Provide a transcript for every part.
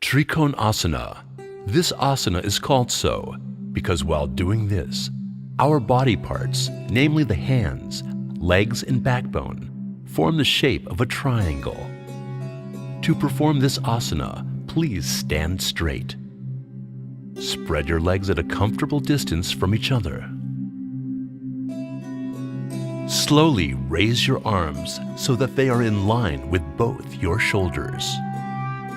Trikonasana. This asana is called so because while doing this, our body parts, namely the hands, legs, and backbone, form the shape of a triangle. To perform this asana, please stand straight. Spread your legs at a comfortable distance from each other. Slowly raise your arms so that they are in line with both your shoulders.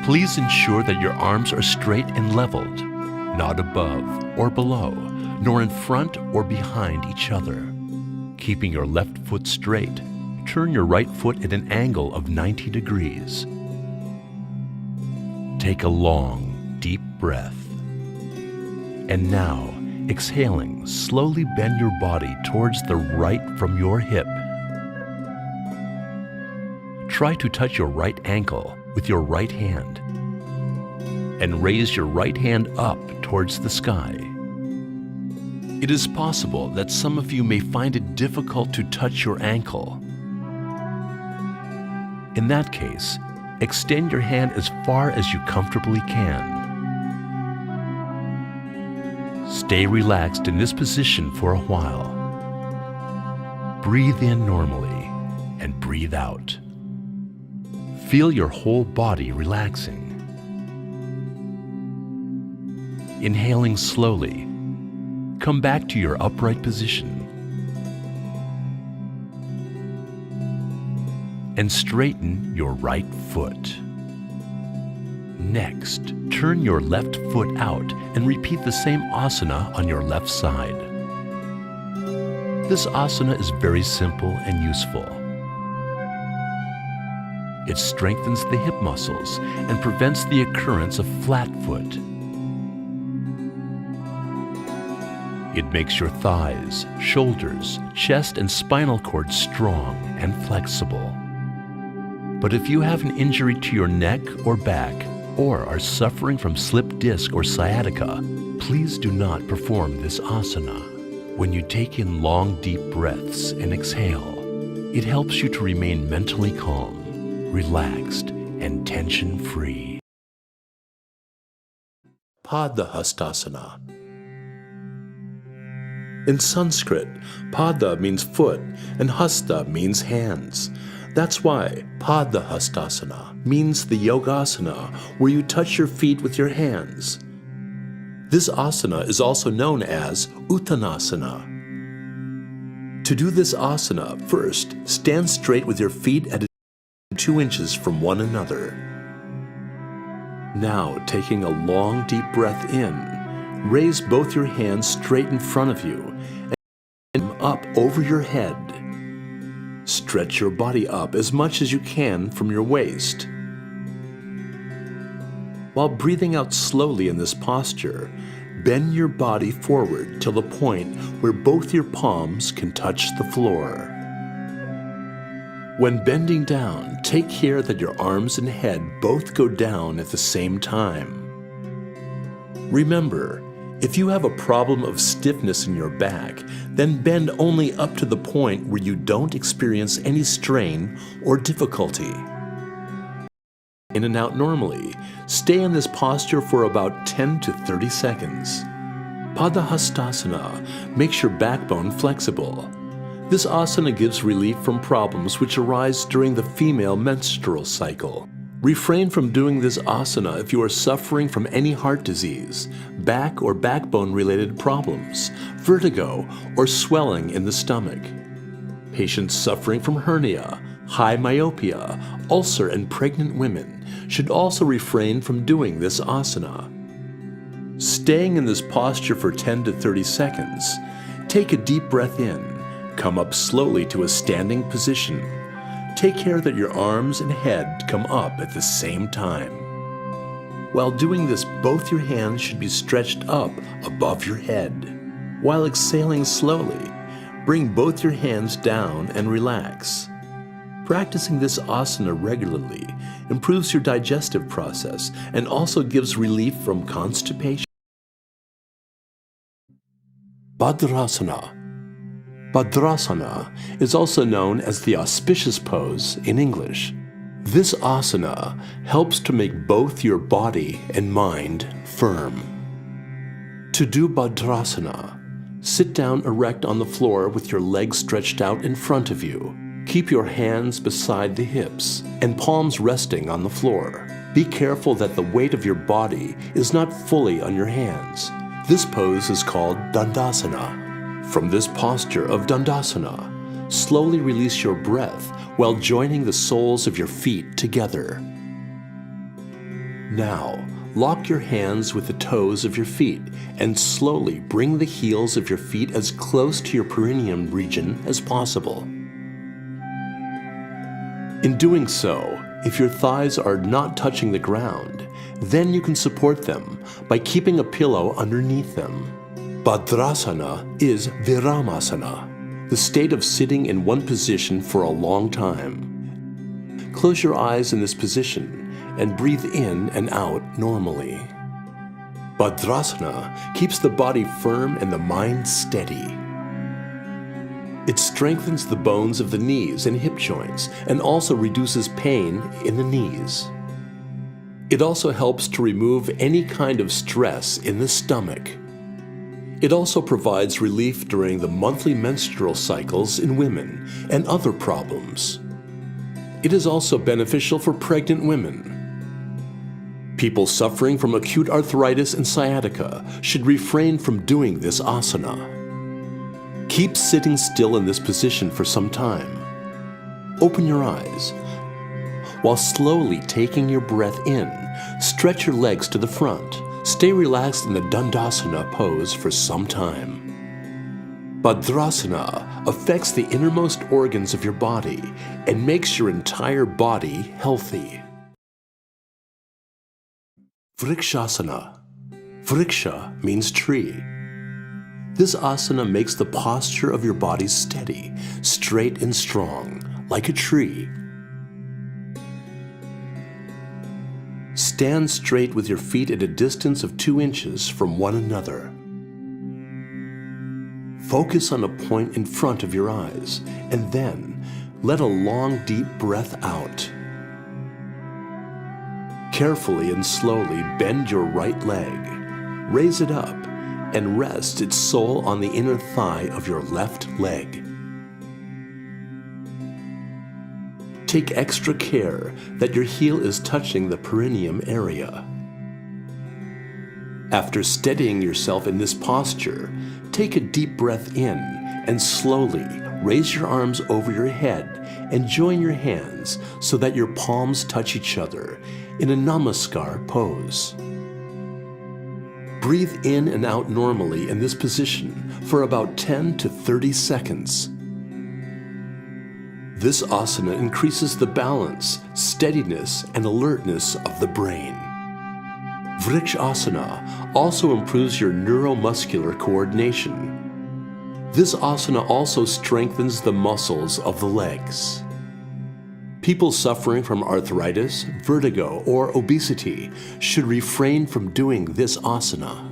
Please ensure that your arms are straight and leveled, not above or below, nor in front or behind each other. Keeping your left foot straight, turn your right foot at an angle of 90 degrees. Take a long, deep breath. And now, exhaling, slowly bend your body towards the right from your hip. Try to touch your right ankle with your right hand and raise your right hand up towards the sky. It is possible that some of you may find it difficult to touch your ankle. In that case, extend your hand as far as you comfortably can. Stay relaxed in this position for a while. Breathe in normally and breathe out. Feel your whole body relaxing. Inhaling slowly, come back to your upright position and straighten your right foot. Next, turn your left foot out and repeat the same asana on your left side. This asana is very simple and useful. It strengthens the hip muscles and prevents the occurrence of flat foot. It makes your thighs, shoulders, chest, and spinal cord strong and flexible. But if you have an injury to your neck or back, or are suffering from slipped disc or sciatica, please do not perform this asana. When you take in long, deep breaths and exhale, it helps you to remain mentally calm, relaxed, and tension-free. Padahastasana. In Sanskrit, pada means foot and hasta means hands. That's why Padahastasana means the yogasana where you touch your feet with your hands. This asana is also known as Uttanasana. To do this asana, first stand straight with your feet at 2 inches from one another. Now, taking a long deep breath in, raise both your hands straight in front of you and up over your head. Stretch your body up as much as you can from your waist. While breathing out slowly in this posture, bend your body forward till the point where both your palms can touch the floor. When bending down, take care that your arms and head both go down at the same time. Remember, if you have a problem of stiffness in your back, then bend only up to the point where you don't experience any strain or difficulty. In and out normally, stay in this posture for about 10 to 30 seconds. Padahastasana makes your backbone flexible. This asana gives relief from problems which arise during the female menstrual cycle. Refrain from doing this asana if you are suffering from any heart disease, back or backbone-related problems, vertigo, or swelling in the stomach. Patients suffering from hernia, high myopia, ulcer, and pregnant women should also refrain from doing this asana. Staying in this posture for 10 to 30 seconds, take a deep breath in, come up slowly to a standing position. Take care that your arms and head come up at the same time. While doing this, both your hands should be stretched up above your head. While exhaling slowly, bring both your hands down and relax. Practicing this asana regularly improves your digestive process and also gives relief from constipation. Bhadrasana. Bhadrasana is also known as the auspicious pose in English. This asana helps to make both your body and mind firm. To do Bhadrasana, sit down erect on the floor with your legs stretched out in front of you. Keep your hands beside the hips and palms resting on the floor. Be careful that the weight of your body is not fully on your hands. This pose is called Dandasana. From this posture of Dandasana, slowly release your breath while joining the soles of your feet together. Now, lock your hands with the toes of your feet and slowly bring the heels of your feet as close to your perineum region as possible. In doing so, if your thighs are not touching the ground, then you can support them by keeping a pillow underneath them. Bhadrasana is Viramasana, the state of sitting in one position for a long time. Close your eyes in this position and breathe in and out normally. Bhadrasana keeps the body firm and the mind steady. It strengthens the bones of the knees and hip joints and also reduces pain in the knees. It also helps to remove any kind of stress in the stomach. It also provides relief during the monthly menstrual cycles in women and other problems. It is also beneficial for pregnant women. People suffering from acute arthritis and sciatica should refrain from doing this asana. Keep sitting still in this position for some time. Open your eyes. While slowly taking your breath in, stretch your legs to the front. Stay relaxed in the Dandasana pose for some time. Bhadrasana affects the innermost organs of your body and makes your entire body healthy. Vrikshasana. Vriksha means tree. This asana makes the posture of your body steady, straight and strong, like a tree. Stand straight with your feet at a distance of 2 inches from one another. Focus on a point in front of your eyes, and then let a long, deep breath out. Carefully and slowly bend your right leg, raise it up, and rest its sole on the inner thigh of your left leg. Take extra care that your heel is touching the perineum area. After steadying yourself in this posture, take a deep breath in and slowly raise your arms over your head and join your hands so that your palms touch each other in a Namaskar pose. Breathe in and out normally in this position for about 10 to 30 seconds. This asana increases the balance, steadiness, and alertness of the brain. Vrikshasana also improves your neuromuscular coordination. This asana also strengthens the muscles of the legs. People suffering from arthritis, vertigo, or obesity should refrain from doing this asana.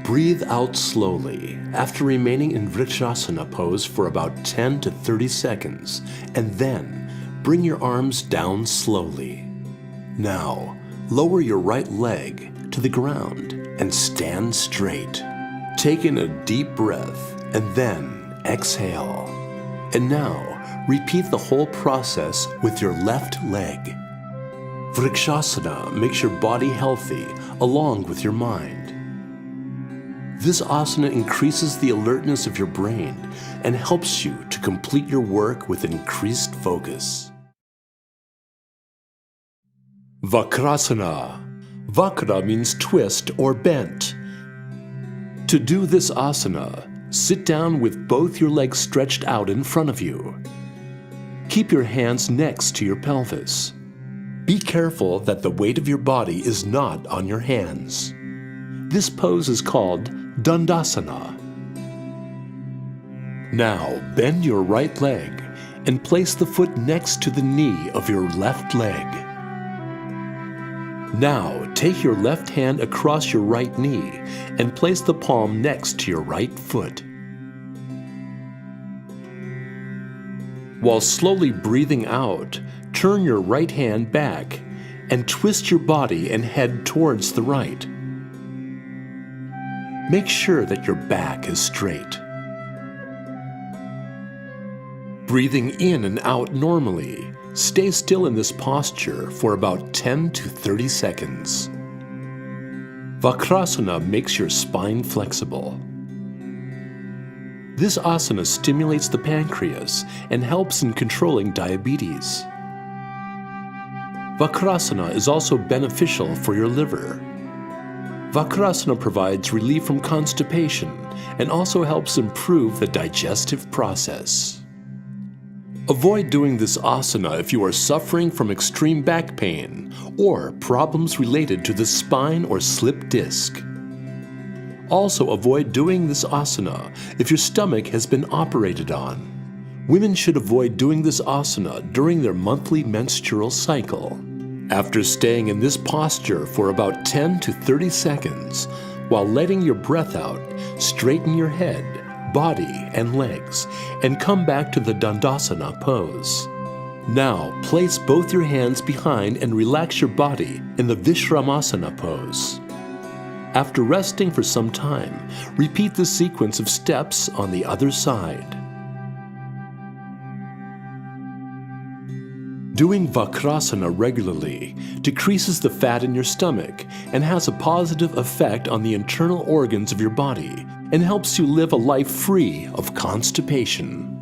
Breathe out slowly after remaining in Vrikshasana pose for about 10 to 30 seconds, and then bring your arms down slowly. Now, lower your right leg to the ground and stand straight. Take in a deep breath and then exhale. And now, repeat the whole process with your left leg. Vrikshasana makes your body healthy along with your mind. This asana increases the alertness of your brain and helps you to complete your work with increased focus. Vakrasana. Vakra means twist or bent. To do this asana, sit down with both your legs stretched out in front of you. Keep your hands next to your pelvis. Be careful that the weight of your body is not on your hands. This pose is called Dandasana. Now bend your right leg and place the foot next to the knee of your left leg. Now take your left hand across your right knee and place the palm next to your right foot. While slowly breathing out, turn your right hand back and twist your body and head towards the right. Make sure that your back is straight. Breathing in and out normally, stay still in this posture for about 10 to 30 seconds. Vakrasana makes your spine flexible. This asana stimulates the pancreas and helps in controlling diabetes. Vakrasana is also beneficial for your liver. Vakrasana provides relief from constipation and also helps improve the digestive process. Avoid doing this asana if you are suffering from extreme back pain or problems related to the spine or slip disc. Also avoid doing this asana if your stomach has been operated on. Women should avoid doing this asana during their monthly menstrual cycle. After staying in this posture for about 10 to 30 seconds, while letting your breath out, straighten your head, body, and legs, and come back to the Dandasana pose. Now, place both your hands behind and relax your body in the Vishramasana pose. After resting for some time, repeat the sequence of steps on the other side. Doing Vakrasana regularly decreases the fat in your stomach and has a positive effect on the internal organs of your body and helps you live a life free of constipation.